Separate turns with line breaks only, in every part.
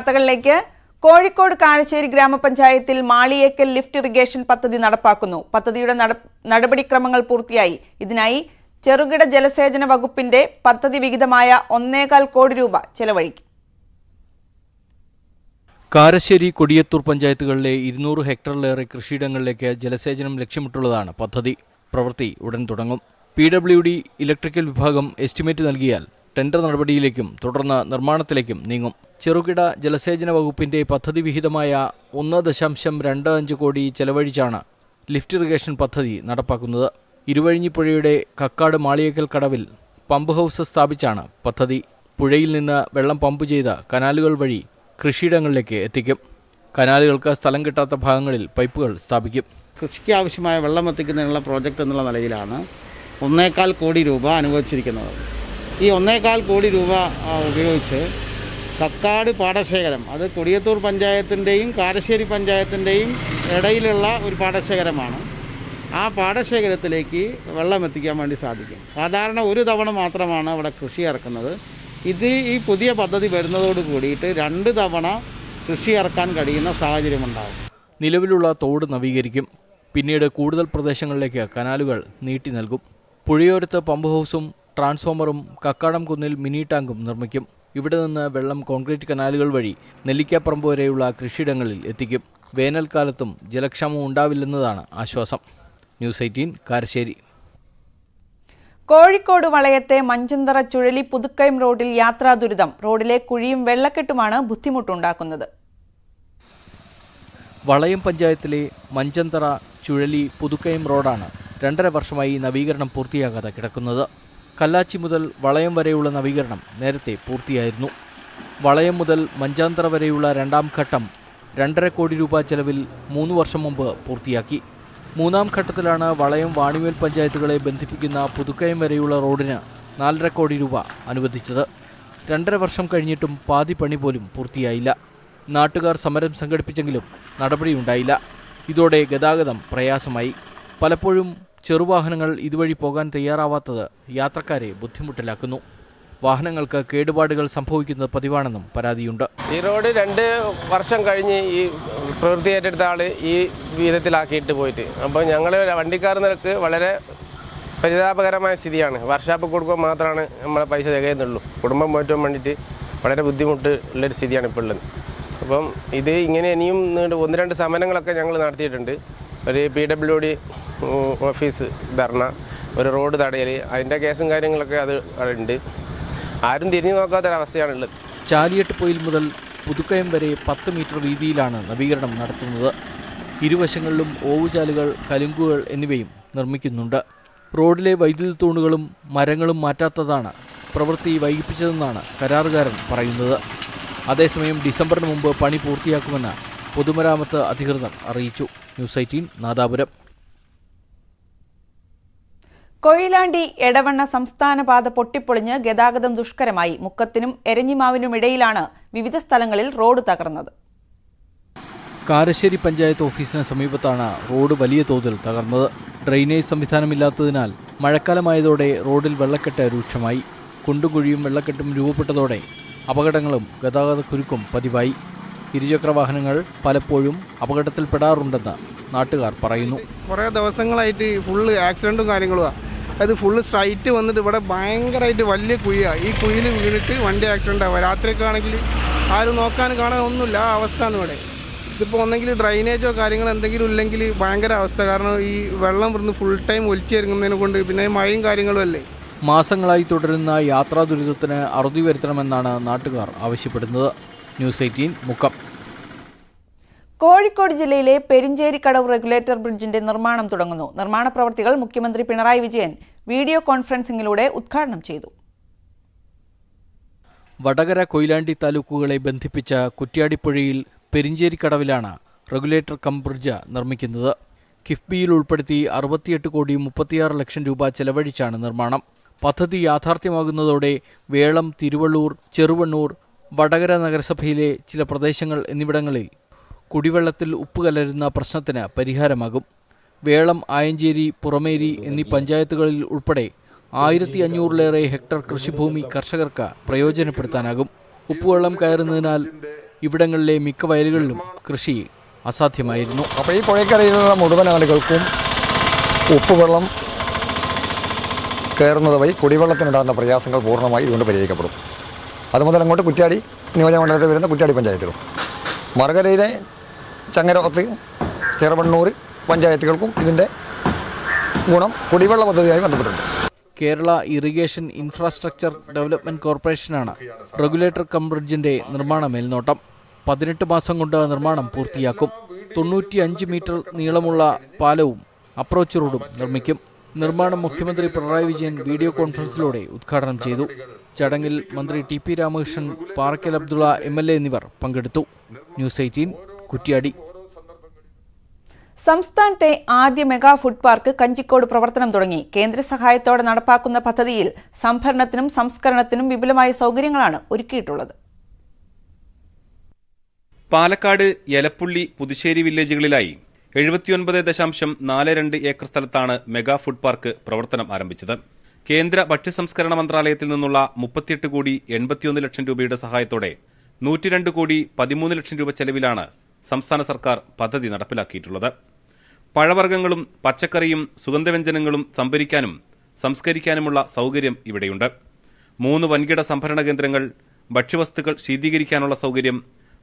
വാർത്തകളിലേക്ക്. കോഴിക്കോട് കാരശ്ശേരി ഗ്രാമപഞ്ചായത്തിൽ Maliyekkal lift irrigation പദ്ധതി നടപ്പാക്കുന്നു. പദ്ധതിയുടെ നടപടിക്രമങ്ങൾ പൂർത്തിയായി. ഇതിനായി ചെറുകിട ജലസേചന വകുപ്പിന്റെ പദ്ധതി വിഹിതമായ 1.25 കോടി രൂപ ചെലവഴിക്കും.
കാരശ്ശേരി കൊടിയത്തൂർ പഞ്ചായത്തുകളിലെ 200 ഹെക്ടറിലേറെ കൃഷിയിടങ്ങളിലേക്ക് ജലസേചനം ലക്ഷ്യമിട്ടുള്ളതാണ് പദ്ധതി. പ്രവൃത്തി ഉടൻ തുടങ്ങും. PWD ഇലക്ട്രിക്കൽ വിഭാഗം എസ്റ്റിമേറ്റ് നൽകിയാൽ ടെൻഡർ നടപടിയിലേക്കും തുടർന്ന് നിർമ്മാണത്തിലേക്കും നീങ്ങും. ചെറുകിട ജലസേചന വകുപ്പിന്റെ പദ്ധതി വിഹിതമായ 1.25 കോടി ചെലവഴിച്ചാണ് ലിഫ്റ്റ് ഇറിഗേഷൻ പദ്ധതി നടപ്പാക്കുന്നത്. ഇരുവഴിഞ്ഞിപ്പുഴയുടെ കക്കാട് മാളിയേക്കൽ കടവിൽ പമ്പ് ഹൗസ് സ്ഥാപിച്ചാണ് പദ്ധതി. പുഴയിൽ നിന്ന് വെള്ളം പമ്പ് ചെയ്ത കനാലുകൾ വഴി കൃഷിയിടങ്ങളിലേക്ക് എത്തിക്കും. കനാലുകൾക്ക് സ്ഥലം കിട്ടാത്ത ഭാഗങ്ങളിൽ പൈപ്പുകൾ സ്ഥാപിക്കും.
കൃഷിക്ക് ആവശ്യമായ വെള്ളം എത്തിക്കുന്നതിനുള്ള പ്രോജക്റ്റ് എന്നുള്ള നിലയിലാണ് 1.25 കോടി രൂപ അനുവദിച്ചിരിക്കുന്നത്. ഈ 1.25 കോടി രൂപ ഉപയോഗിച്ച് കക്കാട് പാടശേഖരം, അത് കൊടിയത്തൂർ പഞ്ചായത്തിൻ്റെയും കാരശ്ശേരി പഞ്ചായത്തിൻ്റെയും ഇടയിലുള്ള ഒരു പാടശേഖരമാണ്. ആ പാടശേഖരത്തിലേക്ക് വെള്ളം എത്തിക്കാൻ വേണ്ടി സാധിക്കും. സാധാരണ ഒരു തവണ മാത്രമാണ് അവിടെ കൃഷി ഇറക്കുന്നത്. ഈ പുതിയ പദ്ധതി വരുന്നതോട് കൂടിയിട്ട് 2 തവണ കൃഷി ഇറക്കാൻ കഴിയുന്ന സാഹചര്യമുണ്ടാകും.
നിലവിലുള്ള തോട് നവീകരിക്കും. പിന്നീട് കൂടുതൽ പ്രദേശങ്ങളിലേക്ക് കനാലുകൾ നീട്ടി നൽകും. പുഴയോരത്ത് പമ്പ് ഹൗസും ട്രാൻസ്ഫോമറും കക്കാടം കുന്നിൽ മിനി ടാങ്കും നിർമ്മിക്കും. ഇവിടെ നിന്ന് വെള്ളം കോൺക്രീറ്റ് കനാലുകൾ വഴി നെല്ലിക്കാപ്പറമ്പ് വരെയുള്ള കൃഷിയിടങ്ങളിൽ എത്തിക്കും. വേനൽക്കാലത്തും ജലക്ഷാമം ഉണ്ടാവില്ലെന്നതാണ് ആശ്വാസം. ന്യൂസ് 18 കാരശ്ശേരി.
കോഴിക്കോട് വളയത്തെ മഞ്ചന്തറ ചുഴലി പുതുക്കയം റോഡിൽ യാത്രാ ദുരിതം. റോഡിലെ കുഴിയും വെള്ളക്കെട്ടുമാണ് ബുദ്ധിമുട്ടുണ്ടാക്കുന്നത്.
വളയം പഞ്ചായത്തിലെ മഞ്ചന്തറ ചുഴലി പുതുക്കയം റോഡാണ് 2.5 വർഷമായി നവീകരണം പൂർത്തിയാകാതെ കിടക്കുന്നത്. കല്ലാച്ചി മുതൽ വളയം വരെയുള്ള നവീകരണം നേരത്തെ പൂർത്തിയായിരുന്നു. വളയം മുതൽ മഞ്ചാന്തറ വരെയുള്ള 2ാം ഘട്ടം 2.5 കോടി രൂപ ചെലവിൽ 3 വർഷം മുമ്പ് പൂർത്തിയാക്കി. 3ാം ഘട്ടത്തിലാണ് വളയം വാണിമേൽ പഞ്ചായത്തുകളെ ബന്ധിപ്പിക്കുന്ന പുതുക്കയം വരെയുള്ള റോഡിന് 4.5 കോടി രൂപ അനുവദിച്ചത്. 2.5 വർഷം കഴിഞ്ഞിട്ടും പാതി പണി പോലും പൂർത്തിയായില്ല. നാട്ടുകാർ സമരം സംഘടിപ്പിച്ചെങ്കിലും നടപടിയുണ്ടായില്ല. ഇതോടെ ഗതാഗതം പ്രയാസമായി. പലപ്പോഴും ചെറുവാഹനങ്ങൾ ഇതുവഴി പോകാൻ തയ്യാറാവാത്തത് യാത്രക്കാരെ ബുദ്ധിമുട്ടിലാക്കുന്നു. വാഹനങ്ങൾക്ക് കേടുപാടുകൾ സംഭവിക്കുന്നത് പതിവാണെന്നും പരാതിയുണ്ട്.
ഈ റോഡ് 2 വർഷം കഴിഞ്ഞ് ഈ പ്രവൃത്തി ഏറ്റെടുത്ത ആൾ ഈ വിധത്തിലാക്കിയിട്ട് പോയിട്ട്, അപ്പോൾ ഞങ്ങൾ വണ്ടിക്കാർ നിരക്ക് വളരെ പരിതാപകരമായ സ്ഥിതിയാണ്. വർക്ക്ഷോപ്പ് കൊടുക്കുമ്പോൾ മാത്രമാണ് നമ്മളെ പൈസ തികയുന്നുള്ളൂ. കുടുംബം പോറ്റാൻ വേണ്ടിയിട്ട് വളരെ ബുദ്ധിമുട്ട് ഉള്ളൊരു സ്ഥിതിയാണ് ഇപ്പോൾ ഉള്ളത്. അപ്പം ഇത് ഇങ്ങനെ ഇനിയും 1-2 സമരങ്ങളൊക്കെ ഞങ്ങൾ നടത്തിയിട്ടുണ്ട്. ഒരു PWD ഓഫീസ് ധർണ, ഒരു റോഡ് തടയൽ, അതിൻ്റെ കേസും കാര്യങ്ങളൊക്കെ അത് ഉണ്ട്. ആരും തിരിഞ്ഞു നോക്കാത്തൊരവസ്ഥയാണുള്ളത്.
ചാലിയട്ട് പൊയിൽ മുതൽ പുതുക്കയം വരെ 10 മീറ്റർ വീതിയിലാണ് നവീകരണം നടത്തുന്നത്. ഇരുവശങ്ങളിലും ഓവുചാലുകൾ, കലുങ്കുകൾ എന്നിവയും നിർമ്മിക്കുന്നുണ്ട്. റോഡിലെ വൈദ്യുതി തൂണുകളും മരങ്ങളും മാറ്റാത്തതാണ് പ്രവൃത്തി വൈകിപ്പിച്ചതെന്നാണ് കരാറുകാരൻ പറയുന്നത്. അതേസമയം ഡിസംബറിന് മുമ്പ് പണി പൂർത്തിയാക്കുമെന്ന് പൊതുമരാമത്ത് അധികൃതർ അറിയിച്ചു. ന്യൂസ് 18 നാദാപുരം.
കൊയിലാണ്ടി എടവണ്ണ സംസ്ഥാന പാത പൊട്ടിപ്പൊളിഞ്ഞ് ഗതാഗതം ദുഷ്കരമായി. മുക്കത്തിനും എരഞ്ഞിമാവിനുമിടയിലാണ് വിവിധ സ്ഥലങ്ങളിൽ റോഡ് തകർന്നത്.
കാരശ്ശേരി പഞ്ചായത്ത് ഓഫീസിന് സമീപത്താണ് റോഡ് വലിയ തോതിൽ തകർന്നത്. ഡ്രെയിനേജ് സംവിധാനമില്ലാത്തതിനാൽ മഴക്കാലമായതോടെ റോഡിൽ വെള്ളക്കെട്ട് രൂക്ഷമായി. കുണ്ടുകുഴിയും വെള്ളക്കെട്ടും രൂപപ്പെട്ടതോടെ അപകടങ്ങളും ഗതാഗതക്കുരുക്കും പതിവായി. ഇരുചക്രവാഹനങ്ങൾ പലപ്പോഴും അപകടത്തിൽപ്പെടാറുണ്ടെന്ന് നാട്ടുകാർ പറയുന്നു.
കുറേ ദിവസങ്ങളായിട്ട് ഫുള്ള് ആക്സിഡൻറ്റും കാര്യങ്ങളുമാണ്. അത് ഫുള്ള് സ്ട്രൈറ്റ് വന്നിട്ട് ഇവിടെ ഭയങ്കരമായിട്ട് വലിയ കുഴിയാണ്. ഈ കുഴിയിൽ വീണിട്ട് വണ്ടി ആക്സിഡൻ്റ് ആവുക. രാത്രിയൊക്കെ ആണെങ്കിൽ ആരും കാണാൻ ഒന്നുമില്ല. ആ അവസ്ഥയാണ് ഇവിടെ. ഇതിപ്പോൾ ഒന്നെങ്കിൽ ഡ്രൈനേജോ കാര്യങ്ങളോ എന്തെങ്കിലും ഇല്ലെങ്കിൽ ഭയങ്കര അവസ്ഥ. കാരണം ഈ വെള്ളം ഇവിടുന്ന് ഫുൾ ടൈം ഒലിച്ചിറങ്ങുന്നതിനെ കൊണ്ട്, പിന്നെ മഴയും കാര്യങ്ങളും അല്ലേ.
മാസങ്ങളായി തുടരുന്ന യാത്രാ ദുരിതത്തിന് അറുതി വരുത്തണമെന്നാണ് നാട്ടുകാർ ആവശ്യപ്പെടുന്നത്. ന്യൂസ് 18 മുക്കം.
കോഴിക്കോട് ജില്ലയിലെ പെരിഞ്ചേരിക്കടവ് റെഗുലേറ്റർ ബ്രിഡ്ജിന്റെ നിർമ്മാണം തുടങ്ങുന്നു. നിർമ്മാണ പ്രവൃത്തികൾ മുഖ്യമന്ത്രി പിണറായി വിജയൻ വീഡിയോ കോൺഫറൻസിംഗിലൂടെ ഉദ്ഘാടനം ചെയ്തു.
വടകര കൊയിലാണ്ടി താലൂക്കുകളെ ബന്ധിപ്പിച്ച കുറ്റ്യാടിപ്പുഴയിൽ പെരിഞ്ചേരിക്കടവിലാണ് റെഗുലേറ്റർ കം ബ്രിഡ്ജ് നിർമ്മിക്കുന്നത്. കിഫ്ബിയിൽ ഉൾപ്പെടുത്തി 68 കോടി 36 ലക്ഷം രൂപ ചെലവഴിച്ചാണ് നിർമ്മാണം. പദ്ധതി യാഥാർത്ഥ്യമാകുന്നതോടെ വേളം, തിരുവള്ളൂർ, ചെറുവണ്ണൂർ, വടകര നഗരസഭയിലെ ചില പ്രദേശങ്ങൾ എന്നിവിടങ്ങളിൽ കുടിവെള്ളത്തിൽ ഉപ്പ് കലരുന്ന പ്രശ്നത്തിന് പരിഹാരമാകും. വേളം, ആയഞ്ചേരി, പുറമേരി എന്നീ പഞ്ചായത്തുകളിൽ ഉൾപ്പെടെ 1500-ലേറെ ഹെക്ടർ കൃഷിഭൂമി കർഷകർക്ക് പ്രയോജനപ്പെടുത്താനാകും. ഉപ്പുവെള്ളം കയറുന്നതിനാൽ ഇവിടങ്ങളിലെ മിക്ക വയലുകളിലും കൃഷി അസാധ്യമായിരുന്നു.
അപ്പോൾ ഈ പുഴയ്ക്കരയിലുള്ള മുഴുവൻ ആളുകൾക്കും ഉപ്പുവെള്ളം കയറുന്നത് വഴി കുടിവെള്ളത്തിനുണ്ടാകുന്ന പ്രയാസങ്ങൾ പൂർണ്ണമായി ഇതുകൊണ്ട് പരിഹരിക്കപ്പെടും. അതുമുതൽ അങ്ങോട്ട് കുറ്റ്യാടി നിയോജകമണ്ഡലത്തിൽ വരുന്ന കുറ്റ്യാടി പഞ്ചായത്തിലും മറുകരയിലെ ചങ്ങരോത്ത് ചെറുവണ്ണൂർ പഞ്ചായത്തുകൾക്കും ഇതിൻ്റെ ഗുണം കുടിവെള്ള പദ്ധതിയായി ബന്ധപ്പെട്ടിട്ടുണ്ട്.
കേരള ഇറിഗേഷൻ ഇൻഫ്രാസ്ട്രക്ചർ ഡെവലപ്മെന്റ് കോർപ്പറേഷനാണ് റെഗുലേറ്റർ കം ബ്രിഡ്ജിന്റെ നിർമ്മാണ മേൽനോട്ടം. 18 മാസം കൊണ്ട് നിർമ്മാണം പൂർത്തിയാക്കും. 95 മീറ്റർ നീളമുള്ള പാലവും അപ്രോച്ച് റോഡും നിർമ്മിക്കും. നിർമ്മാണം മുഖ്യമന്ത്രി പിണറായി വിജയൻ വീഡിയോ കോൺഫറൻസിലൂടെ ഉദ്ഘാടനം ചെയ്തു. ചടങ്ങിൽ മന്ത്രി ടി.പി. രാമകൃഷ്ണൻ, പാറക്കൽ അബ്ദുള്ള MLA എന്നിവർ പങ്കെടുത്തു. ന്യൂസ് 18 കുറ്റ്യാടി.
സംസ്ഥാനത്തെ ആദ്യ മെഗാ ഫുഡ് പാർക്ക് കഞ്ചിക്കോട് പ്രവർത്തനം തുടങ്ങി. കേന്ദ്ര സഹായത്തോടെ നടപ്പാക്കുന്ന പദ്ധതിയിൽ സംഭരണത്തിനും സംസ്കരണത്തിനും വിപുലമായ സൗകര്യങ്ങളാണ് ഒരുക്കിയിട്ടുള്ളത്.
പാലക്കാട്, എലപ്പുള്ളി, പുതുശ്ശേരി വില്ലേജുകളിലായി 79.42 ഏക്കർ സ്ഥലത്താണ് മെഗാ ഫുഡ് പാർക്ക് പ്രവർത്തനം ആരംഭിച്ചത്. കേന്ദ്ര ഭക്ഷ്യസംസ്കരണ മന്ത്രാലയത്തിൽ നിന്നുള്ള 38 കോടി 81 ലക്ഷം രൂപയുടെ സഹായത്തോടെ 102 കോടി 13 ലക്ഷം രൂപ ചെലവിലാണ് സംസ്ഥാന സർക്കാർ പദ്ധതി നടപ്പിലാക്കിയിട്ടുള്ളത്. പഴവർഗ്ഗങ്ങളും പച്ചക്കറിയും സുഗന്ധവ്യഞ്ജനങ്ങളും സംഭരിക്കാനും സംസ്കരിക്കാനുമുള്ള സൗകര്യം ഇവിടെയുണ്ട്. 3 വൻകിട സംഭരണ കേന്ദ്രങ്ങൾ, ഭക്ഷ്യവസ്തുക്കൾ ശീതീകരിക്കാനുള്ള സൗകര്യം,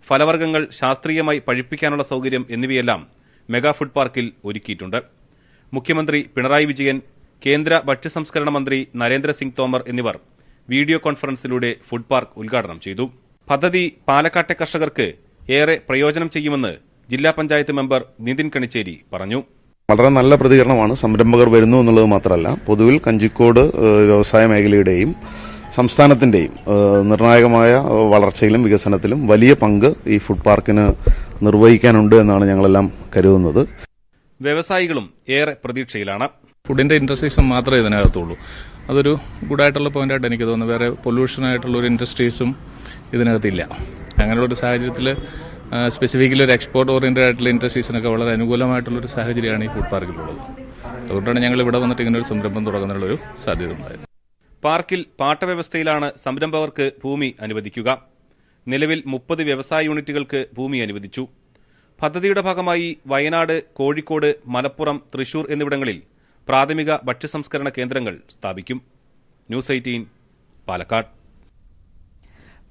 ഫലവർഗ്ഗങ്ങൾ ശാസ്ത്രീയമായി പഴുപ്പിക്കാനുള്ള സൗകര്യം എന്നിവയെല്ലാം മെഗാ ഫുഡ് പാർക്കിൽ ഒരുക്കിയിട്ടുണ്ട്. മുഖ്യമന്ത്രി പിണറായി വിജയൻ, കേന്ദ്ര ഭക്ഷ്യസംസ്കരണ മന്ത്രി നരേന്ദ്രസിംഗ് തോമർ എന്നിവർ വീഡിയോ കോൺഫറൻസിലൂടെ ഫുഡ് പാർക്ക് ഉദ്ഘാടനം ചെയ്തു. പദ്ധതി പാലക്കാട്ടെ കർഷകർക്ക് ഏറെ പ്രയോജനം ചെയ്യുമെന്ന് ജില്ലാ പഞ്ചായത്ത് മെമ്പർ നിതിൻ കണിച്ചേരി പറഞ്ഞു.
വളരെ നല്ല പ്രതികരണമാണ്. സംരംഭകർ വരുന്നു എന്നുള്ളത് മാത്രമല്ല, പൊതുവിൽ കഞ്ചിക്കോട് വ്യവസായ മേഖലയുടെയും സംസ്ഥാനത്തിന്റെയും നിർണായകമായ വളർച്ചയിലും വികസനത്തിലും വലിയ പങ്ക് ഈ ഫുഡ് പാർക്കിന് നിർവഹിക്കാനുണ്ട് എന്നാണ് ഞങ്ങളെല്ലാം കരുതുന്നത്.
വ്യവസായികളും ഏറെ പ്രതീക്ഷയിലാണ്.
ഫുഡിന്റെ ഇൻഡസ്ട്രീസും മാത്രമേ ഇതിനകത്തുള്ളൂ. അതൊരു ഗുഡായിട്ടുള്ള പോയിന്റായിട്ട് എനിക്ക് തോന്നുന്നു. വേറെ പൊല്യൂഷനായിട്ടുള്ള ഒരു ഇൻഡസ്ട്രീസും ഇതിനകത്തില്ല. അങ്ങനെയുള്ളൊരു സാഹചര്യത്തിൽ സ്പെസിഫിക്കലി ഒരു എക്സ്പോർട്ട് ഓറിയന്റഡ് ആയിട്ടുള്ള ഇൻഡസ്ട്രീസിനൊക്കെ വളരെ അനുകൂലമായിട്ടുള്ളൊരു സാഹചര്യമാണ് ഈ ഫുഡ് പാർക്കിലുള്ളത്. അതുകൊണ്ടാണ് ഞങ്ങൾ ഇവിടെ വന്നിട്ട് ഇങ്ങനെ ഒരു സംരംഭം തുടങ്ങുന്നതിനുള്ളൊരു സാധ്യത ഉണ്ടായത്.
പാർക്കിൽ പാട്ടവ്യവസ്ഥയിലാണ് സംരംഭകർക്ക് ഭൂമി അനുവദിക്കുക. നിലവിൽ 30 വ്യവസായ യൂണിറ്റുകൾക്ക് ഭൂമി അനുവദിച്ചു. പദ്ധതിയുടെ ഭാഗമായി വയനാട്, കോഴിക്കോട്, മലപ്പുറം, തൃശൂർ എന്നിവിടങ്ങളിൽ പ്രാഥമിക ഭക്ഷ്യസംസ്കരണ കേന്ദ്രങ്ങൾ സ്ഥാപിക്കും. ന്യൂസ് 18 പാലക്കാട്.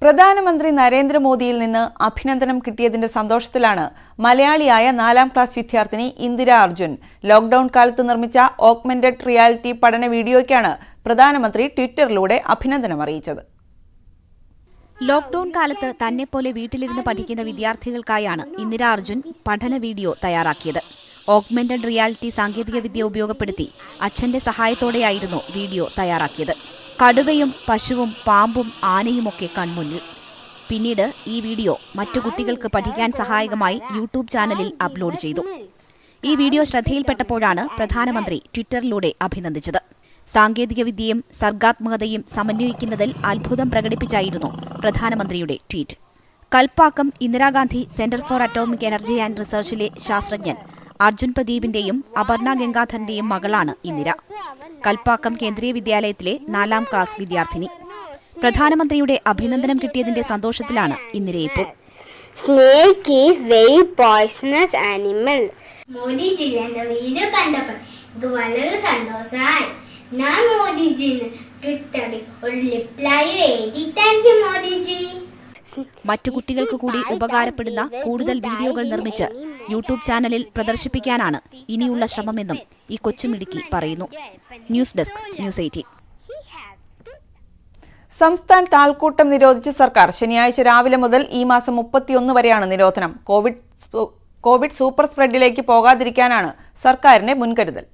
പ്രധാനമന്ത്രി നരേന്ദ്രമോദിയിൽ നിന്ന് അഭിനന്ദനം കിട്ടിയതിന്റെ സന്തോഷത്തിലാണ് മലയാളിയായ 4ാം ക്ലാസ് വിദ്യാർത്ഥിനി ഇന്ദിര അർജുൻ. ലോക്ഡൌൺ കാലത്ത് നിർമ്മിച്ച ഓഗ്മെന്റഡ് റിയാലിറ്റി പഠന വീഡിയോയ്ക്കാണ് പ്രധാനമന്ത്രി ട്വിറ്ററിലൂടെ അഭിനന്ദനം അറിയിച്ചത്.
ലോക്ഡൌൺ കാലത്ത് തന്നെപ്പോലെ വീട്ടിലിരുന്ന് പഠിക്കുന്ന വിദ്യാർത്ഥികൾക്കായാണ് ഇന്ദിര അർജുൻ പഠന വീഡിയോ തയ്യാറാക്കിയത്. ഓഗ്മെന്റഡ് റിയാലിറ്റി സാങ്കേതികവിദ്യ ഉപയോഗപ്പെടുത്തി അച്ഛന്റെ സഹായത്തോടെയായിരുന്നു വീഡിയോ തയ്യാറാക്കിയത്. കടുവയും പശുവും പാമ്പും ആനയുമൊക്കെ കൺമുന്നിൽ. പിന്നീട് ഈ വീഡിയോ മറ്റു കുട്ടികൾക്ക് പഠിക്കാൻ സഹായകമായി യൂട്യൂബ് ചാനലിൽ അപ്ലോഡ് ചെയ്തു. ഈ വീഡിയോ ശ്രദ്ധയിൽപ്പെട്ടപ്പോഴാണ് പ്രധാനമന്ത്രി ട്വിറ്ററിലൂടെ അഭിനന്ദിച്ചത്. സാങ്കേതികവിദ്യയും സർഗാത്മകതയും സമന്വയിക്കുന്നതിൽ അത്ഭുതം പ്രകടിപ്പിച്ചായിരുന്നു പ്രധാനമന്ത്രിയുടെ tweet. Kalpakkam Indira Gandhi centre for atomic energy and റിസർച്ചിലെ ശാസ്ത്രജ്ഞൻ അർജുൻ പ്രദീപിന്റെയും അപർണ ഗംഗാധരന്റെയും മകളാണ് ഇന്ദിര. കൽപ്പാക്കം കേന്ദ്രീയ വിദ്യാലയത്തിലെ 4ാം ക്ലാസ് വിദ്യാർത്ഥിനി. പ്രധാനമന്ത്രിയുടെ അഭിനന്ദനം കിട്ടിയതിന്റെ സന്തോഷത്തിലാണ് ഇന്ദിര ഇപ്പോൾ.
Snake is very poisonous animal. Modiji എന്റെ വീഡിയോ കണ്ടപ്പോൾ എനിക്ക് വളരെ സന്തോഷമായി. ഞാൻ മോദിജിന് ട്വിറ്ററിൽ ഒരു റിപ്ലൈ എഴുതി താങ്ക് യു മോദിജി.
മറ്റു കുട്ടികൾക്ക് കൂടി ഉപകാരപ്പെടുന്ന കൂടുതൽ വീഡിയോകൾ നിർമ്മിച്ച് യൂട്യൂബ് ചാനലിൽ പ്രദർശിപ്പിക്കാനാണ് ഇനിയുള്ള ശ്രമമെന്നും ഈ കൊച്ചുമിടുക്കി പറയുന്നു. News desk, news 18.
സംസ്ഥാനത്ത് ആൾക്കൂട്ടം നിരോധിച്ച സർക്കാർ. ശനിയാഴ്ച രാവിലെ മുതൽ ഈ മാസം 31 വരെയാണ് നിരോധനം. കോവിഡ് സൂപ്പർ സ്പ്രെഡിലേക്ക് പോകാതിരിക്കാനാണ് സർക്കാരിന്റെ മുൻകരുതൽ.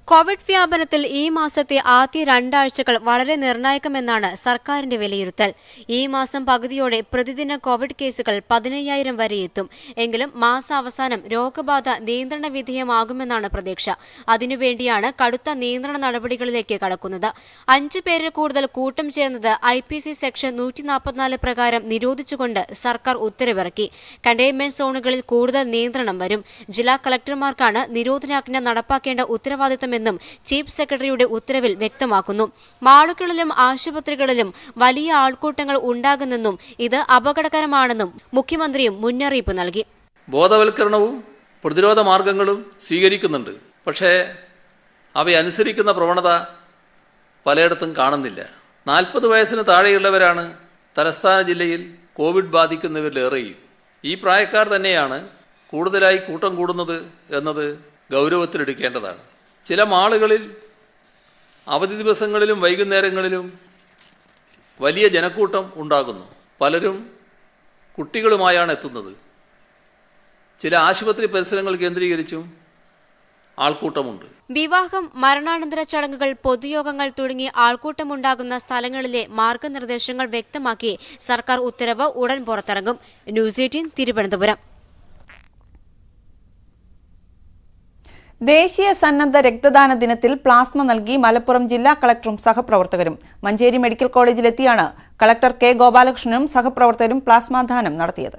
കോവിഡ് വ്യാപനത്തിൽ ഈ മാസത്തെ ആദ്യ 2 ആഴ്ചകൾ വളരെ നിർണായകമെന്നാണ് സർക്കാരിന്റെ വിലയിരുത്തൽ. ഈ മാസം പകുതിയോടെ പ്രതിദിന കോവിഡ് കേസുകൾ 15,000 വരെ എത്തും. എങ്കിലും മാസാവസാനം രോഗബാധ നിയന്ത്രണ വിധേയമാകുമെന്നാണ് പ്രതീക്ഷ. അതിനുവേണ്ടിയാണ് കടുത്ത നിയന്ത്രണ നടപടികളിലേക്ക് കടക്കുന്നത്. 5 പേരിൽ കൂടുതൽ കൂട്ടം ചേർന്നത് IPC സെക്ഷൻ 144 പ്രകാരം നിരോധിച്ചുകൊണ്ട് സർക്കാർ ഉത്തരവിറക്കി. കണ്ടെയ്ൻമെന്റ് സോണുകളിൽ കൂടുതൽ നിയന്ത്രണം വരും. ജില്ലാ കളക്ടർമാർക്കാണ് നിരോധനാജ്ഞ നടപ്പാക്കേണ്ട ഉത്തരവാദിത്തം അനുവദിക്കുമെന്നും ചീഫ് സെക്രട്ടറിയുടെ ഉത്തരവിൽ വ്യക്തമാക്കുന്നു. മാളുകളിലും ആശുപത്രികളിലും വലിയ ആൾക്കൂട്ടങ്ങൾ ഉണ്ടാകുന്നെന്നും ഇത് അപകടകരമാണെന്നും മുഖ്യമന്ത്രിയും മുന്നറിയിപ്പ് നൽകി.
ബോധവൽക്കരണവും പ്രതിരോധ മാർഗങ്ങളും സ്വീകരിക്കുന്നുണ്ട്. പക്ഷേ അവയനുസരിക്കുന്ന പ്രവണത പലയിടത്തും കാണുന്നില്ല. 40 വയസ്സിന് താഴെയുള്ളവരാണ് തലസ്ഥാന ജില്ലയിൽ കോവിഡ് ബാധിക്കുന്നവരിലേറെയും. ഈ പ്രായക്കാർ തന്നെയാണ് കൂടുതലായി കൂട്ടം കൂടുന്നത് എന്നത് ഗൗരവത്തിലെടുക്കേണ്ടതാണ്. ചില മാളുകളിൽ അവധി ദിവസങ്ങളിലും വൈകുന്നേരങ്ങളിലും വലിയ ജനക്കൂട്ടം ഉണ്ടാകുന്നു. പലരും കുട്ടികളുമായാണ് എത്തുന്നത്. ചില ആശുപത്രി പരിസരങ്ങൾ കേന്ദ്രീകരിച്ചും ആൾക്കൂട്ടമുണ്ട്.
വിവാഹം, മരണാനന്തര ചടങ്ങുകൾ, പൊതുയോഗങ്ങൾ തുടങ്ങി ആൾക്കൂട്ടമുണ്ടാകുന്ന സ്ഥലങ്ങളിലെ മാർഗനിർദ്ദേശങ്ങൾ വ്യക്തമാക്കി സർക്കാർ ഉത്തരവ് ഉടൻ പുറത്തിറങ്ങും. ന്യൂസ് 18 തിരുവനന്തപുരം.
ദേശീയ സന്നദ്ധ രക്തദാന ദിനത്തിൽ പ്ലാസ്മ നൽകി മലപ്പുറം ജില്ലാ കളക്ടറും സഹപ്രവർത്തകരും. മഞ്ചേരി മെഡിക്കൽ കോളേജിലെത്തിയാണ് കളക്ടർ കെ ഗോപാലകൃഷ്ണനും സഹപ്രവർത്തകരും പ്ലാസ്മ ദാനം നടത്തിയത്.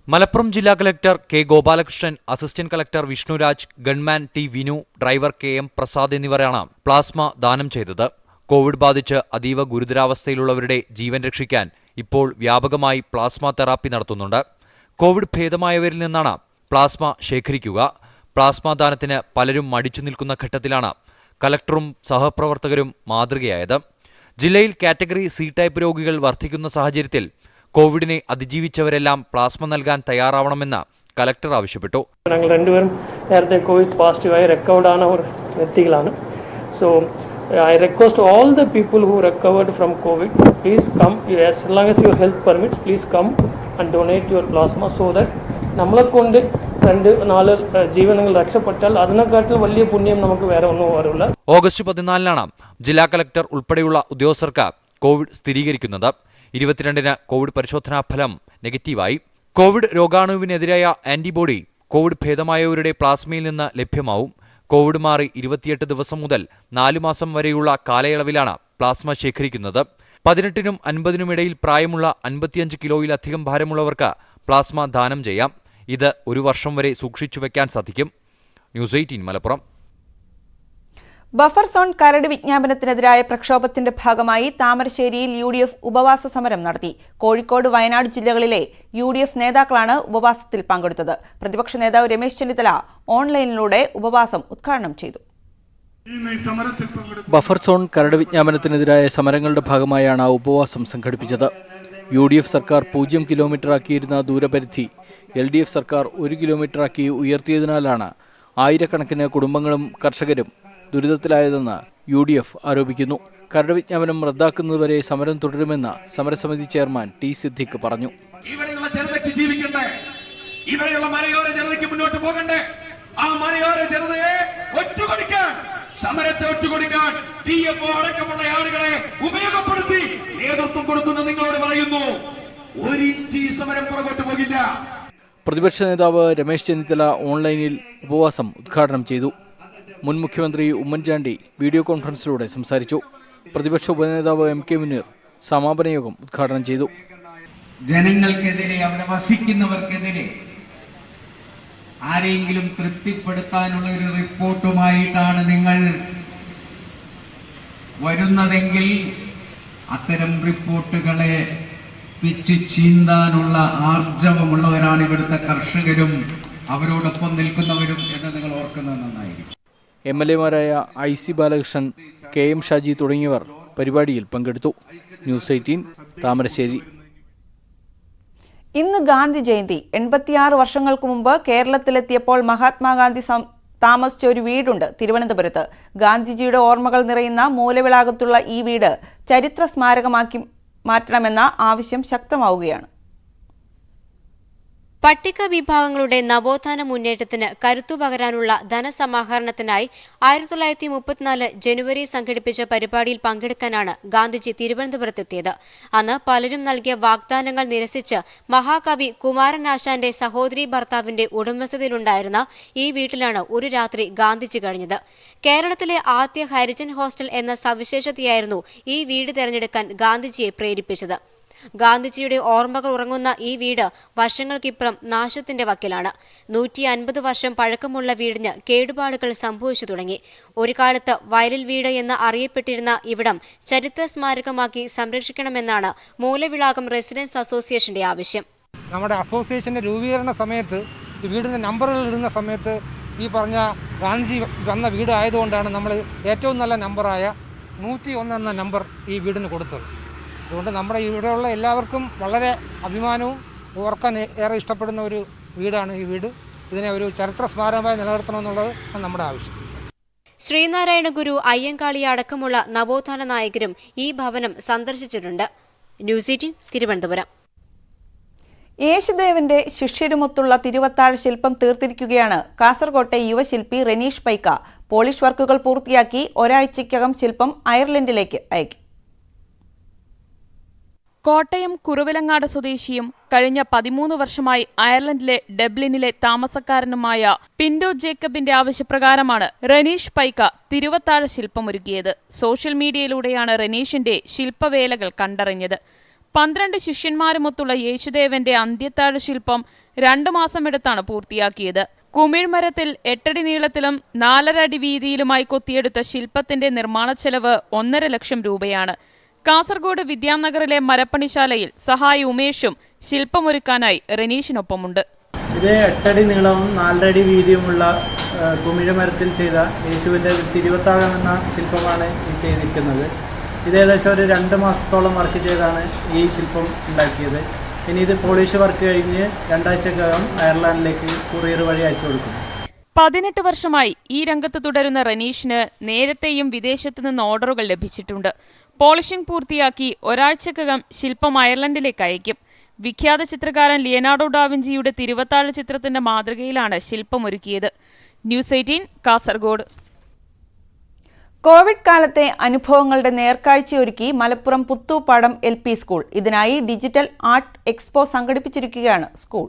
മലപ്പുറം ജില്ലാ collector K Gopalakrishnan, assistant collector Vishnuraj, gunman T Vinu, driver K M Prasad എന്നിവരാണ് പ്ലാസ്മ ദാനം ചെയ്തത്. കോവിഡ് ബാധിച്ച് അതീവ ഗുരുതരാവസ്ഥയിലുള്ളവരുടെ ജീവൻ രക്ഷിക്കാൻ ഇപ്പോൾ വ്യാപകമായി പ്ലാസ്മ തെറാപ്പി നടത്തുന്നുണ്ട്. കോവിഡ് ഭേദമായവരിൽ നിന്നാണ് പ്ലാസ്മ ശേഖരിക്കുക. പ്ലാസ്മ ദാനത്തിന് പലരും മടിച്ചു നിൽക്കുന്ന ഘട്ടത്തിലാണ് കളക്ടറും സഹപ്രവർത്തകരും മാതൃകയായത്. ജില്ലയിൽ കാറ്റഗറി സി ടൈപ്പ് രോഗികൾ വർദ്ധിക്കുന്ന സാഹചര്യത്തിൽ കോവിഡിനെ അതിജീവിച്ചവരെല്ലാം പ്ലാസ്മ നൽകാൻ തയ്യാറാവണമെന്ന് കളക്ടർ ആവശ്യപ്പെട്ടു.
ഞങ്ങൾ രണ്ടുപേരും നേരത്തെ കോവിഡ് പോസിറ്റീവായി റിക്കവർഡ് ഒരു വ്യക്തികളാണ്. So I request all the people who recovered from COVID, please come as long as your health permits, please come and donate your plasma so that നമ്മളെ കൊണ്ട് 2-4 ജീവനങ്ങൾ രക്ഷപ്പെട്ടാൽ അതിനെക്കാട്ടിൽ വലിയ പുണ്യം നമുക്ക് വേറെ ഒന്നും വരില്ല.
ഓഗസ്റ്റ് 14-നാണ് ജില്ലാ കളക്ടർ ഉൾപ്പെടെയുള്ള ഉദ്യോഗസ്ഥർക്ക് കോവിഡ് സ്ഥിരീകരിക്കുന്നത്. 22-ന് കോവിഡ് പരിശോധനാ ഫലം നെഗറ്റീവായി. കോവിഡ് രോഗാണുവിനെതിരായ ആന്റിബോഡി കോവിഡ് ഭേദമായവരുടെ പ്ലാസ്മയിൽ നിന്ന് ലഭ്യമാവും. കോവിഡ് മാറി 28 ദിവസം മുതൽ 4 മാസം വരെയുള്ള കാലയളവിലാണ് പ്ലാസ്മ ശേഖരിക്കുന്നത്. 18-നും 50-നും ഇടയിൽ പ്രായമുള്ള 55 കിലോയിലധികം ഭാരമുള്ളവർക്ക് പ്ലാസ്മ ദാനം ചെയ്യാം. ഇത് 1 വർഷം വരെ സൂക്ഷിച്ചു വെക്കാൻ സാധിക്കും. ന്യൂസ് 18 മലപ്പുറം.
ബഫർ സോൺ കരട് വിജ്ഞാപനത്തിനെതിരായ പ്രക്ഷോഭത്തിന്റെ ഭാഗമായി താമരശ്ശേരിയിൽ UDF ഉപവാസ സമരം നടത്തി. കോഴിക്കോട്, വയനാട് ജില്ലകളിലെ UDF നേതാക്കളാണ് ഉപവാസത്തിൽ പങ്കെടുത്തത്. പ്രതിപക്ഷ നേതാവ് രമേശ് ചെന്നിത്തല ഓൺലൈനിലൂടെ ഉപവാസം ഉദ്ഘാടനം ചെയ്തു.
ബഫർ സോൺ കരട് വിജ്ഞാപനത്തിനെതിരായ സമരങ്ങളുടെ ഭാഗമായാണ് ഉപവാസം സംഘടിപ്പിച്ചത്. UDF സർക്കാർ 0 കിലോമീറ്ററാക്കിയിരുന്ന ദൂരപരിധി LDF സർക്കാർ 1 കിലോമീറ്ററാക്കി ഉയർത്തിയതിനാലാണ് ആയിരക്കണക്കിന് കുടുംബങ്ങളും കർഷകരും ദുരിതത്തിലായതെന്ന് UDF ആരോപിക്കുന്നു. കരട് വിജ്ഞാപനം റദ്ദാക്കുന്നതുവരെ സമരം തുടരുമെന്ന് സമരസമിതി ചെയർമാൻ ടി സിദ്ദിഖ് പറഞ്ഞു.
ഇവിടെയുള്ള ജനതയ്ക്ക് ജീവിക്കണ്ടേ, ഇവിടെയുള്ള മലയോര ജനതയ്ക്ക് മുന്നോട്ട് പോകണ്ടേ, ആ മലയോര ജനതയെ ഒറ്റുകൊടുക്കാൻ, സമരത്തെ ഒറ്റുകൊടുക്കാൻ DFO അടക്കമുള്ള ആളുകളെ ഉപയോഗപ്പെടുത്തി നേതൃത്വം കൊടുക്കുന്ന നിങ്ങളോട് പറയുന്നു, 1 ഇഞ്ച് സമരം പുറകോട്ട് പോകില്ല.
പ്രതിപക്ഷ നേതാവ് രമേശ് ചെന്നിത്തല ഓൺലൈനിൽ ഉപവാസം ഉദ്ഘാടനം ചെയ്തു. മുൻ മുഖ്യമന്ത്രി ഉമ്മൻചാണ്ടി വീഡിയോ കോൺഫറൻസിലൂടെ സംസാരിച്ചു. പ്രതിപക്ഷ ഉപനേതാവ് MK മുനീർ സമാപന യോഗം ഉദ്ഘാടനം ചെയ്തു.
ജനങ്ങൾക്കെതിരെ, അവിടെ വസിക്കുന്നവർക്കെതിരെ ആരെങ്കിലും തൃപ്തിപ്പെടുത്താനുള്ള ഒരു റിപ്പോർട്ടുമായിട്ടാണ് നിങ്ങൾ വരുന്നതെങ്കിൽ അത്തരം റിപ്പോർട്ടുകളെ പിച്ച് ചീന്താനുള്ള ആർജവമുള്ളവരാണ് ഇവിടുത്തെ കർഷകരും അവരോടൊപ്പം നിൽക്കുന്നവരും എന്ന് നിങ്ങൾ ഓർക്കുന്നത് നന്നായിരിക്കും.
MLA-മാരായ IC ബാലകൃഷ്ണൻ, KM ഷാജി തുടങ്ങിയവർ പരിപാടിയിൽ പങ്കെടുത്തു. ന്യൂസ് 18 താമരശ്ശേരി.
ഇന്ന് ഗാന്ധി ജയന്തി. 86 വർഷങ്ങൾക്ക് മുമ്പ് കേരളത്തിലെത്തിയപ്പോൾ മഹാത്മാഗാന്ധി താമസിച്ച ഒരു വീടുണ്ട് തിരുവനന്തപുരത്ത്. ഗാന്ധിജിയുടെ ഓർമ്മകൾ നിറയുന്ന മൂലവിളാകത്തുള്ള ഈ വീട് ചരിത്ര സ്മാരകമാക്കി മാറ്റണമെന്ന ആവശ്യം ശക്തമാവുകയാണ്.
പട്ടിക വിഭാഗങ്ങളുടെ നവോത്ഥാന മുന്നേറ്റത്തിന് കരുത്തുപകരാനുള്ള ധനസമാഹരണത്തിനായി 1934 ജനുവരി സംഘടിപ്പിച്ച പരിപാടിയിൽ പങ്കെടുക്കാനാണ് ഗാന്ധിജി തിരുവനന്തപുരത്തെത്തിയത്. അന്ന് പലരും നൽകിയ വാഗ്ദാനങ്ങൾ നിരസിച്ച് മഹാകവി കുമാരനാശാന്റെ സഹോദരി ഭർത്താവിന്റെ ഉടമസ്ഥതയിലുണ്ടായിരുന്ന ഈ വീട്ടിലാണ് ഒരു രാത്രി ഗാന്ധിജി കഴിഞ്ഞത്. കേരളത്തിലെ ആദ്യ ഹരിജൻ ഹോസ്റ്റൽ എന്ന സവിശേഷതയായിരുന്നു ഈ വീട് തെരഞ്ഞെടുക്കാൻ ഗാന്ധിജിയെ പ്രേരിപ്പിച്ചത്. ഗാന്ധിജിയുടെ ഓർമ്മകൾ ഉറങ്ങുന്ന ഈ വീട് വർഷങ്ങൾക്കിപ്പുറം നാശത്തിന്റെ വക്കിലാണ്. 150 വർഷം പഴക്കമുള്ള വീടിന് കേടുപാടുകൾ സംഭവിച്ചു തുടങ്ങി. ഒരു കാലത്ത് വയലിൽ വീട് എന്ന് അറിയപ്പെട്ടിരുന്ന ഇവിടം ചരിത്ര സ്മാരകമാക്കി സംരക്ഷിക്കണമെന്നാണ് മൂലവിളാകം റെസിഡൻസ് അസോസിയേഷന്റെ ആവശ്യം.
നമ്മുടെ അസോസിയേഷന്റെ രൂപീകരണ സമയത്ത് ഈ വീടിന്റെ നമ്പറുകൾ ഇടുന്ന സമയത്ത് ഈ പറഞ്ഞ ഗാന്ധിജി വന്ന വീട് ആയതുകൊണ്ടാണ് നമ്മൾ ഏറ്റവും നല്ല നമ്പറായ 101 എന്ന നമ്പർ ഈ വീടിന് കൊടുത്തത്. അതുകൊണ്ട് നമ്മുടെ ഇവിടെയുള്ള എല്ലാവർക്കും വളരെ അഭിമാനവും ഓർക്കാൻ ഏറെ ഇഷ്ടപ്പെടുന്ന ഒരു വീടാണ് ഈ വീട്. ഇതിനെ ഒരു ചരിത്ര സ്മാരകമായി നിലനിർത്തണമെന്നുള്ളത് നമ്മുടെ ആവശ്യം.
ശ്രീനാരായണ ഗുരു, അയ്യങ്കാളി അടക്കമുള്ള നവോത്ഥാന നായകരും ഈ ഭവനം സന്ദർശിച്ചിട്ടുണ്ട്. ന്യൂസ് 18 തിരുവനന്തപുരം.
യേശുദേവന്റെ ശിഷ്യരുമൊത്തുള്ള തിരുവത്താഴ് ശില്പം തീർത്തിരിക്കുകയാണ് കാസർകോട്ടെ യുവശില്പി റെനീഷ് പൈക്ക. പോളിഷ് വർക്കുകൾ പൂർത്തിയാക്കി ഒരാഴ്ചയ്ക്കകം ശില്പം അയർലൻഡിലേക്ക് അയക്കും.
കോട്ടയം കുറുവിലങ്ങാട് സ്വദേശിയും കഴിഞ്ഞ 13 വർഷമായി അയർലൻഡിലെ ഡബ്ലിനിലെ താമസക്കാരനുമായ പിന്റോ ജേക്കബിന്റെ ആവശ്യപ്രകാരമാണ് റെനീഷ് പൈക്ക തിരുവത്താഴ് ശില്പമൊരുക്കിയത്. സോഷ്യൽ മീഡിയയിലൂടെയാണ് റെനീഷിന്റെ ശില്പവേലകൾ കണ്ടറിഞ്ഞത്. 12 ശിഷ്യന്മാരുമൊത്തുള്ള യേശുദേവന്റെ അന്ത്യത്താഴ് ശില്പം 2 മാസമെടുത്താണ് പൂർത്തിയാക്കിയത്. കുമിഴ്മരത്തിൽ 8 അടി നീളത്തിലും 4.5 അടി വീതിയിലുമായി കൊത്തിയെടുത്ത ശില്പത്തിന്റെ നിർമ്മാണ ചെലവ് 1.5 ലക്ഷം രൂപയാണ്. കാസർഗോഡ് വിദ്യാനഗറിലെ മരപ്പണിശാലയിൽ സഹായി ഉമേഷും ശില്പമൊരുക്കാനായി റെനീഷിനൊപ്പമുണ്ട്.
ഇത് 8 അടി നീളവും 4.5 അടി വീതിയുമുള്ള കുമിഴ്മരത്തിൽ ചെയ്ത യേശുവിന്റെ തിരുവത്താഴം എന്ന ശില്പമാണ് ഈ ചെയ്തിരിക്കുന്നത്. ഇത് ഏകദേശം ഒരു 2 മാസത്തോളം വർക്ക് ചെയ്താണ് ഈ ശില്പം ഉണ്ടാക്കിയത്. ഇനി ഇത് പോളിഷ് വർക്ക് കഴിഞ്ഞ് 2 ആഴ്ചക്കകം അയർലൻഡിലേക്ക് കൊറിയർ വഴി അയച്ചു കൊടുക്കും.
18 വർഷമായി ഈ രംഗത്ത് തുടരുന്ന റെനീഷിന് നേരത്തെയും വിദേശത്തു നിന്ന് ഓർഡറുകൾ ലഭിച്ചിട്ടുണ്ട്. പോളിഷിംഗ് പൂർത്തിയാക്കി ഒരാഴ്ചക്കകം ശില്പം അയർലൻഡിലേക്ക് അയക്കും. വിഖ്യാത ചിത്രകാരൻ ലിയനാർഡോ ഡാവിഞ്ചിയുടെ തിരുവത്താഴ് ചിത്രത്തിന്റെ മാതൃകയിലാണ് ശില്പമൊരുക്കിയത്. ന്യൂസ് 18 കാസർഗോഡ്.
കോവിഡ് കാലത്തെ അനുഭവങ്ങളുടെ നേർക്കാഴ്ചയൊരുക്കി മലപ്പുറം പുത്തൂപ്പാടം LP സ്കൂൾ. ഇതിനായി ഡിജിറ്റൽ ആർട്ട് എക്സ്പോ സംഘടിപ്പിച്ചിരിക്കുകയാണ് സ്കൂൾ.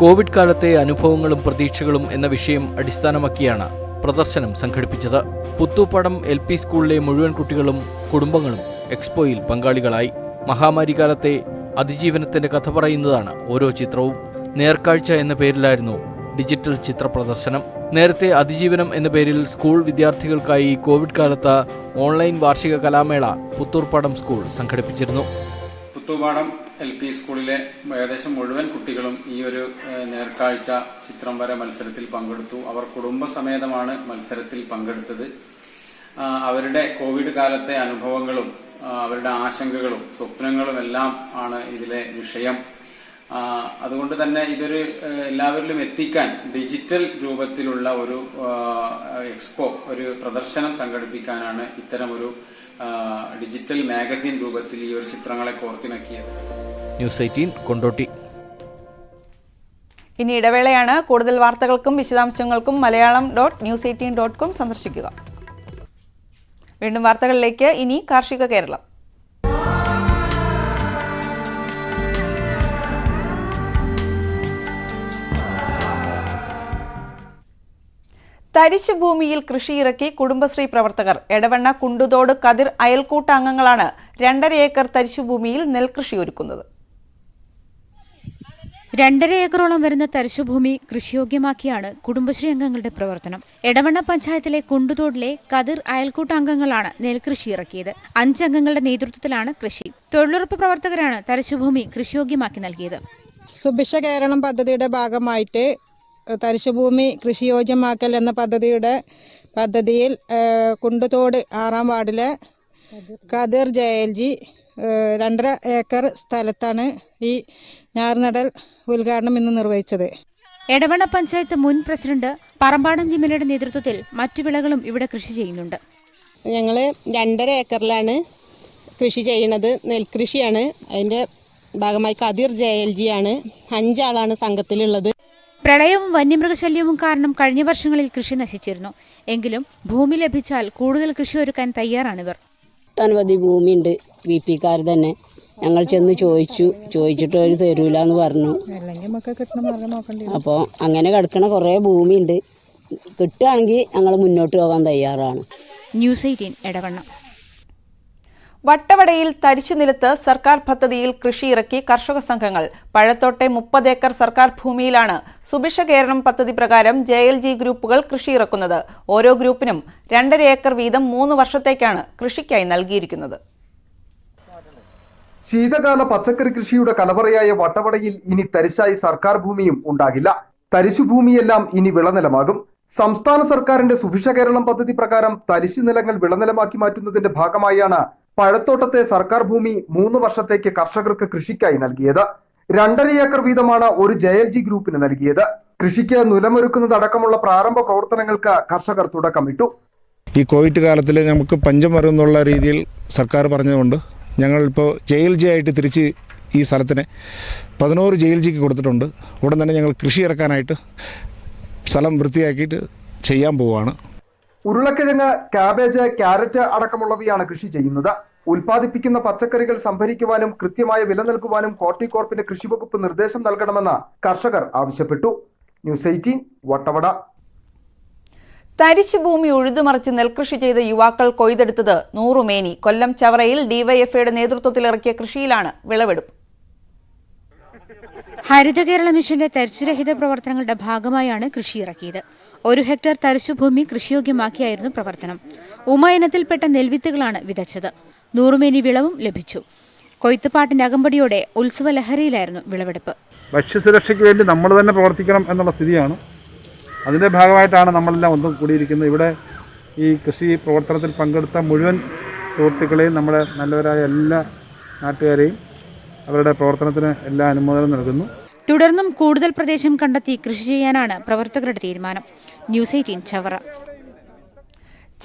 കോവിഡ് കാലത്തെ അനുഭവങ്ങളും പ്രതീക്ഷകളും എന്ന വിഷയം അടിസ്ഥാനമാക്കിയാണ് പ്രദർശനം സംഘടിപ്പിച്ചത്. പുത്തൂപ്പാടം LP സ്കൂളിലെ മുഴുവൻ കുട്ടികളും കുടുംബങ്ങളും എക്സ്പോയിൽ പങ്കാളികളായി. മഹാമാരി കാലത്തെ അതിജീവനത്തിന്റെ കഥ പറയുന്നതാണ് ഓരോ ചിത്രവും. നേർക്കാഴ്ച എന്ന പേരിലായിരുന്നു ഡിജിറ്റൽ ചിത്ര പ്രദർശനം. നേരത്തെ അതിജീവനം എന്ന പേരിൽ സ്കൂൾ വിദ്യാർത്ഥികൾക്കായി കോവിഡ് കാലത്ത് ഓൺലൈൻ വാർഷിക കലാമേള പുത്തൂർപ്പാടം സ്കൂൾ സംഘടിപ്പിച്ചിരുന്നു.
പുത്തൂർപ്പാടം LP സ്കൂളിലെ ഏകദേശം മുഴുവൻ കുട്ടികളും ഈ ഒരു നേർക്കാഴ്ച ചിത്രം വര മത്സരത്തിൽ പങ്കെടുത്തു. അവർ കുടുംബസമേതമാണ് മത്സരത്തിൽ പങ്കെടുത്തത്. അവരുടെ കോവിഡ് കാലത്തെ അനുഭവങ്ങളും അവരുടെ ആശങ്കകളും സ്വപ്നങ്ങളും എല്ലാം ആണ് ഇതിലെ വിഷയം. അതുകൊണ്ട് തന്നെ ഇതൊരു എല്ലാവരിലും എത്തിക്കാൻ ഡിജിറ്റൽ രൂപത്തിലുള്ള ഒരു എക്സ്പോ, ഒരു പ്രദർശനം സംഘടിപ്പിക്കാനാണ് ഇത്തരമൊരു ഡിജിറ്റൽ മാഗസിൻ രൂപത്തിൽ ഈ ഒരു ചിത്രങ്ങളെ കോർത്തിണക്കിയത്.
ന്യൂസ് 18 കൊണ്ടോട്ടി.
ഇനി ഇടവേളയാണ്. കൂടുതൽ വാർത്തകൾക്കും വിശദാംശങ്ങൾക്കും malayalam.news18.com സന്ദർശിക്കുക. വീണ്ടും വാർത്തകളിലേക്ക്. ഇനി കാർഷിക കേരളം. തരിശുഭൂമിയിൽ കൃഷിയിറക്കി കുടുംബശ്രീ പ്രവർത്തകർ. എടവണ്ണ കുണ്ടുതോട് കതിർ അയൽക്കൂട്ട അംഗങ്ങളാണ് 2.5 ഏക്കർ തരിശുഭൂമിയിൽ നെൽകൃഷി ഒരുക്കുന്നത്.
2.5 ഏക്കറോളം വരുന്ന തരിശുഭൂമി കൃഷിയോഗ്യമാക്കിയാണ് കുടുംബശ്രീ അംഗങ്ങളുടെ പ്രവർത്തനം. എടവണ്ണ പഞ്ചായത്തിലെ കുണ്ടുതോടിലെ കതിർ അയൽക്കൂട്ട അംഗങ്ങളാണ് നെൽകൃഷി ഇറക്കിയത്. 5 അംഗങ്ങളുടെ നേതൃത്വത്തിലാണ് കൃഷി. തൊഴിലുറപ്പ് പ്രവർത്തകരാണ് തരിശുഭൂമി കൃഷിയോഗ്യമാക്കി നൽകിയത്.
സുഭിക്ഷ കേരളം പദ്ധതിയുടെ ഭാഗമായിട്ട് തരിശുഭൂമി കൃഷിയോഗ്യമാക്കൽ എന്ന പദ്ധതിയിൽ കുണ്ടുതോട് 6-ാം വാർഡിലെ കതിർ ജയൽജി 2.5 ഏക്കർ സ്ഥലത്താണ് ഈ ഞാറുനടൽ ഉദ്ഘാടനം ഇന്ന് നിർവഹിച്ചത്.
എടവണ്ണ പഞ്ചായത്ത് മുൻ പ്രസിഡന്റ് പറമ്പാടൻ ജിമ്മയുടെ നേതൃത്വത്തിൽ മറ്റു വിളകളും ഇവിടെ കൃഷി ചെയ്യുന്നുണ്ട്.
ഞങ്ങൾ 2.5 ഏക്കറിലാണ് കൃഷി ചെയ്യുന്നത്. നെൽകൃഷിയാണ്. അതിൻ്റെ ഭാഗമായി കതിർ ജയൽജിയാണ്. 5 ആളാണ് സംഘത്തിലുള്ളത്.
പ്രളയവും വന്യമൃഗശല്യവും കാരണം കഴിഞ്ഞ വർഷങ്ങളിൽ കൃഷി നശിച്ചിരുന്നു. എങ്കിലും ഭൂമി ലഭിച്ചാൽ കൂടുതൽ കൃഷി ഒരുക്കാൻ തയ്യാറാണിവർ.
അനവധി ഭൂമിയുണ്ട്. VP-ക്കാർ തന്നെ ഞങ്ങൾ ചെന്ന് ചോദിച്ചിട്ട് അവർ തരൂല എന്ന് പറഞ്ഞു. അപ്പോൾ അങ്ങനെ കിടക്കണ കുറേ ഭൂമിയുണ്ട്. കിട്ടുകയാണെങ്കിൽ ഞങ്ങൾ മുന്നോട്ട് പോകാൻ തയ്യാറാണ്.
ന്യൂസ് 18 എടവണ്ണ.
വട്ടവടയിൽ തരിശുനിലത്ത് സർക്കാർ പദ്ധതിയിൽ കൃഷിയിറക്കി കർഷക സംഘങ്ങൾ. പഴത്തോട്ടെ 30 ഏക്കർ സർക്കാർ ഭൂമിയിലാണ് സുഭിക്ഷ കേരളം പദ്ധതി പ്രകാരം JLG ഗ്രൂപ്പുകൾ കൃഷിയിറക്കുന്നത്. ഓരോ ഗ്രൂപ്പിനും 2.5 ഏക്കർ വീതം 3 വർഷത്തേക്കാണ് കൃഷിക്കായി നൽകിയിരിക്കുന്നത്.
ശീതകാല പച്ചക്കറി കൃഷിയുടെ കലവറയായ വട്ടവടയിൽ ഇനി തരിശായി സർക്കാർ ഭൂമിയും ഉണ്ടാകില്ല. തരിശുഭൂമിയെല്ലാം ഇനി വിളനിലമാകും. സംസ്ഥാന സർക്കാരിന്റെ സുഭിക്ഷ കേരളം പദ്ധതി പ്രകാരം തരിശു നിലങ്ങൾ വിളനിലമാക്കി മാറ്റുന്നതിന്റെ ഭാഗമായാണ് പഴത്തോട്ടത്തെ സർക്കാർ ഭൂമി 3 വർഷത്തേക്ക് കർഷകർക്ക് കൃഷിക്കായി നൽകിയത്. 2.5 ഏക്കർ വീതമാണ് ഒരു JLG ഗ്രൂപ്പിന് നൽകിയത്. കൃഷിക്ക് നിലമൊരുക്കുന്നതടക്കമുള്ള പ്രാരംഭ പ്രവർത്തനങ്ങൾക്ക് കർഷകർ തുടക്കമിട്ടു.
ഈ കോവിഡ് കാലത്തിൽ നമുക്ക് പഞ്ചം വരുന്നുള്ള രീതിയിൽ സർക്കാർ പറഞ്ഞതുകൊണ്ട് ഞങ്ങളിപ്പോൾ JLG ആയിട്ട് തിരിച്ച് ഈ സ്ഥലത്തിന് 11 JLGക്ക് കൊടുത്തിട്ടുണ്ട്. ഉടൻ തന്നെ ഞങ്ങൾ കൃഷി ഇറക്കാനായിട്ട് സ്ഥലം വൃത്തിയാക്കിയിട്ട് ചെയ്യാൻ പോവുകയാണ്.
ഉരുളക്കിഴങ്ങ്, കാബേജ്, ക്യാരറ്റ് അടക്കമുള്ളവയാണ് കൃഷി ചെയ്യുന്നത്. ഉൽപ്പാദിപ്പിക്കുന്ന പച്ചക്കറികൾ സംഭരിക്കുവാനും കൃത്യമായ വില നൽകുവാനും ഹോർട്ടികോർപ്പിന്റെ കൃഷിവകുപ്പ് നിർദ്ദേശം നൽകണമെന്ന് കർഷകർ ആവശ്യപ്പെട്ടു. ന്യൂസ് 18 വട്ടവട.
തരിശുഭൂമി ഉഴുതുമറിച്ച് നെൽകൃഷി ചെയ്ത യുവാക്കൾ കൊയ്തെടുത്തത് 100 മേനി. കൊല്ലം ചവറയിൽ DYFIയുടെ നേതൃത്വത്തിൽ ഇറക്കിയ കൃഷിയിലാണ് വിളവെടുപ്പ്.
ഹരിത കേരള മിഷന്റെ തരിശുരഹിത പ്രവർത്തനങ്ങളുടെ ഭാഗമായാണ് കൃഷി ഇറക്കിയത്. 1 ഹെക്ടർ തരിശുഭൂമി കൃഷിയോഗ്യമാക്കിയായിരുന്നു പ്രവർത്തനം. ഉമ ഇനത്തിൽപ്പെട്ട നെൽവിത്തുകളാണ് വിതച്ചത്. 100 മേനി വിളവും ലഭിച്ചു. കൊയ്ത്തുപാട്ടിന്റെ അകമ്പടിയോടെ ഉത്സവ ലഹരിയിലായിരുന്നു വിളവെടുപ്പ്.
ഭക്ഷ്യസുരക്ഷയ്ക്ക് വേണ്ടി നമ്മൾ തന്നെ പ്രവർത്തിക്കണം എന്നുള്ള സ്ഥിതിയാണ്. അതിന്റെ ഭാഗമായിട്ടാണ് നമ്മളെല്ലാം ഒന്നും കൂടിയിരിക്കുന്നത്. ഇവിടെ ഈ കൃഷി പ്രവർത്തനത്തിൽ പങ്കെടുത്ത മുഴുവൻ സുഹൃത്തുക്കളെയും നമ്മുടെ നല്ലവരായ എല്ലാ നാട്ടുകാരെയും അവരുടെ പ്രവർത്തനത്തിന് എല്ലാ അനുമോദനം നൽകുന്നു.
തുടർന്നും കൂടുതൽ പ്രദേശം കണ്ടെത്തി കൃഷി ചെയ്യാനാണ് പ്രവർത്തകരുടെ തീരുമാനം. ന്യൂസ് 18 ചവറ.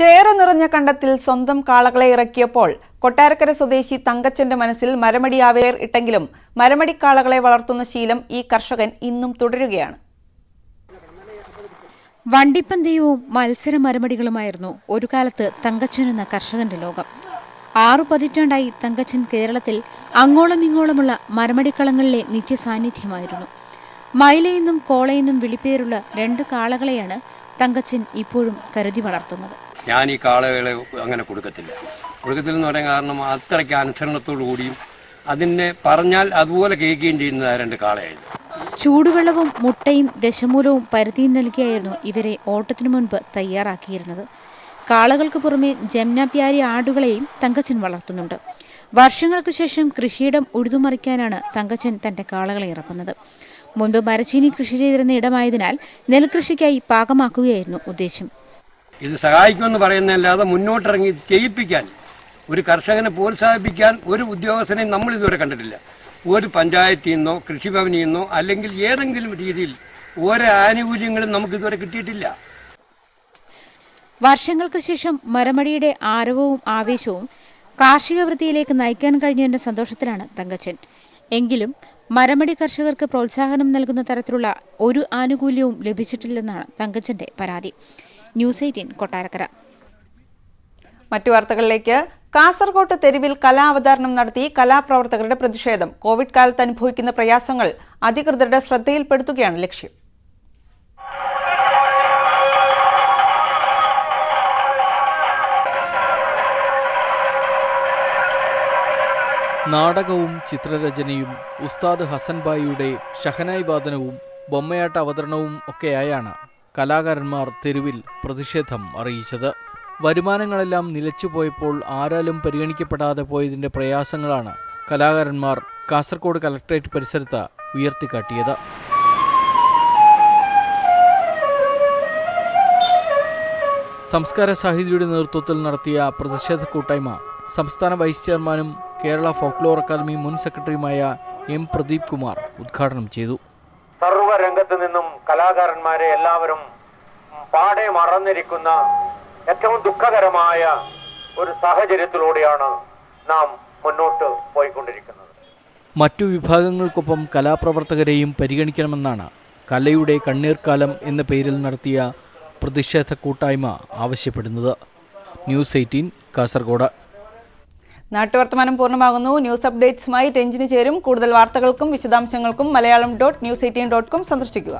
ചേറു നിറഞ്ഞ കണ്ടത്തിൽ സ്വന്തം കാളകളെ ഇറക്കിയപ്പോൾ കൊട്ടാരക്കര സ്വദേശി തങ്കച്ചന്റെ മനസ്സിൽ മരമടി ആവേർ ഇട്ടെങ്കിലും മരമടി കാളകളെ വളർത്തുന്ന ശീലം ഈ കർഷകൻ ഇന്നും തുടരുകയാണ്.
വണ്ടിപ്പന്തയവും മത്സര മരമടികളുമായിരുന്നു ഒരു കാലത്ത് തങ്കച്ചൻ എന്ന കർഷകന്റെ ലോകം. 6 പതിറ്റാണ്ടായി തങ്കച്ചൻ കേരളത്തിൽ അങ്ങോളം ഇങ്ങോളമുള്ള മരമടിക്കളങ്ങളിലെ നിത്യസാന്നിധ്യമായിരുന്നു. മൈലയെന്നും കോളയെന്നും വിളിപ്പേരുള്ള 2 കാളകളെയാണ് തങ്കച്ചൻ ഇപ്പോഴും കരുതി വളർത്തുന്നത്.
ഞാൻ ഈ കാളകളെ അങ്ങനെ കൊടുക്കത്തില്ലെന്ന് പറയാൻ കാരണം അത്രയ്ക്ക് അനുസരണത്തോടു കൂടിയും അതിനെ പറഞ്ഞാൽ അതുപോലെ കേൾക്കുകയും ചെയ്യുന്ന 2 കാളയായിരുന്നു.
ചൂടുവെള്ളവും മുട്ടയും ദശമൂലവും പരുത്തിയും നൽകിയായിരുന്നു ഇവരെ ഓട്ടത്തിനു മുൻപ് തയ്യാറാക്കിയിരുന്നത്. കാളകൾക്ക് പുറമെ ജംനാപ്യാരി ആടുകളെയും തങ്കച്ചൻ വളർത്തുന്നുണ്ട്. വർഷങ്ങൾക്ക് ശേഷം കൃഷിയിടം ഉഴുതുമറിക്കാനാണ് തങ്കച്ചൻ തന്റെ കാളകളെ ഇറക്കുന്നത്. മുൻപ് മരച്ചീനി കൃഷി ചെയ്തിരുന്ന ഇടമായതിനാൽ നെൽകൃഷിക്കായി പാകമാക്കുകയായിരുന്നു ഉദ്ദേശം.
ഇത് സഹായിക്കുമെന്ന് പറയുന്നതല്ലാതെ മുന്നോട്ടിറങ്ങി ചെയ്യിപ്പിക്കാൻ, ഒരു കർഷകനെ പ്രോത്സാഹിപ്പിക്കാൻ ഒരു ഉദ്യോഗസ്ഥനെയും നമ്മൾ ഇതുവരെ കണ്ടിട്ടില്ല. ഒരു പഞ്ചായത്തിൽ നിന്നോ കൃഷിഭവനിൽ നിന്നോ അല്ലെങ്കിൽ ഏതെങ്കിലും രീതിയിൽ ഓരോ ആനുകൂല്യങ്ങളും നമുക്കിതുവരെ കിട്ടിയിട്ടില്ല.
വർഷങ്ങൾക്ക് ശേഷം മരമടിയുടെ ആരവവും ആവേശവും കാർഷിക വൃത്തിയിലേക്ക് നയിക്കാൻ കഴിഞ്ഞതിന്റെ സന്തോഷത്തിലാണ് തങ്കച്ചൻ. എങ്കിലും മരമടി കർഷകർക്ക് പ്രോത്സാഹനം നൽകുന്ന തരത്തിലുള്ള ഒരു ആനുകൂല്യവും ലഭിച്ചിട്ടില്ലെന്നാണ് തങ്കച്ചന്റെ പരാതി. ന്യൂസ് 18 കൊട്ടാരക്കര.
മറ്റു വാർത്തകളിലേക്ക്. കാസർകോട്ട് തെരുവിൽ കലാവതരണം നടത്തി കലാപ്രവർത്തകരുടെ പ്രതിഷേധം. കോവിഡ് കാലത്ത് അനുഭവിക്കുന്ന പ്രയാസങ്ങൾ അധികൃതരുടെ ശ്രദ്ധയിൽപ്പെടുത്തുകയാണ് ലക്ഷ്യം.
നാടകവും ചിത്രരചനയും ഉസ്താദ് ഹസൻബായിയുടെ ഷഹനായി വാദനവും ബൊമ്മയാട്ട അവതരണവും ഒക്കെയായാണ് കലാകാരന്മാർ തെരുവിൽ പ്രതിഷേധം അറിയിച്ചത്. വരുമാനങ്ങളെല്ലാം നിലച്ചുപോയപ്പോൾ ആരാലും പരിഗണിക്കപ്പെടാതെ പോയതിന്റെ പ്രയാസങ്ങളാണ് കലാകാരന്മാർ കാസർഗോഡ് കലക്ട്രേറ്റ് പരിസരത്ത് ഉയർത്തിക്കാട്ടിയത്. സംസ്കാര സാഹിതിയുടെ നേതൃത്വത്തിൽ നടത്തിയ പ്രതിഷേധ കൂട്ടായ്മ സംസ്ഥാന വൈസ് ചെയർമാനും കേരള ഫോക്ലോർ അക്കാദമി മുൻ സെക്രട്ടറിയുമായ M. പ്രദീപ് കുമാർ ഉദ്ഘാടനം ചെയ്തു.
സർവ്വരംഗത്തു നിന്നും കലാകാരന്മാരെ എല്ലാവരും പാടെ മറന്നിരിക്കുന്ന ഏറ്റവും ദുഃഖകരമായ ഒരു സാഹചര്യത്തിലൂടെയാണ് നാം മുന്നോട്ട് പോയിക്കൊണ്ടിരിക്കുന്നത്.
മറ്റു വിഭാഗങ്ങൾക്കൊപ്പം കലാപ്രവർത്തകരെയും പരിഗണിക്കണമെന്നാണ് കലയുടെ കണ്ണീർക്കാലം എന്ന പേരിൽ നടത്തിയ പ്രതിഷേധ കൂട്ടായ്മ ആവശ്യപ്പെടുന്നത്. ന്യൂസ് 18 കാസർഗോഡ്.
നാട്ടുവർത്തമാനം പൂർണ്ണമാകുന്നു. ന്യൂസ് അപ്ഡേറ്റ്സുമായി രഞ്ജിനി ചേരും. കൂടുതൽ വാർത്തകൾക്കും വിശദാംശങ്ങൾക്കും മലയാളം.news18.com സന്ദർശിക്കുക.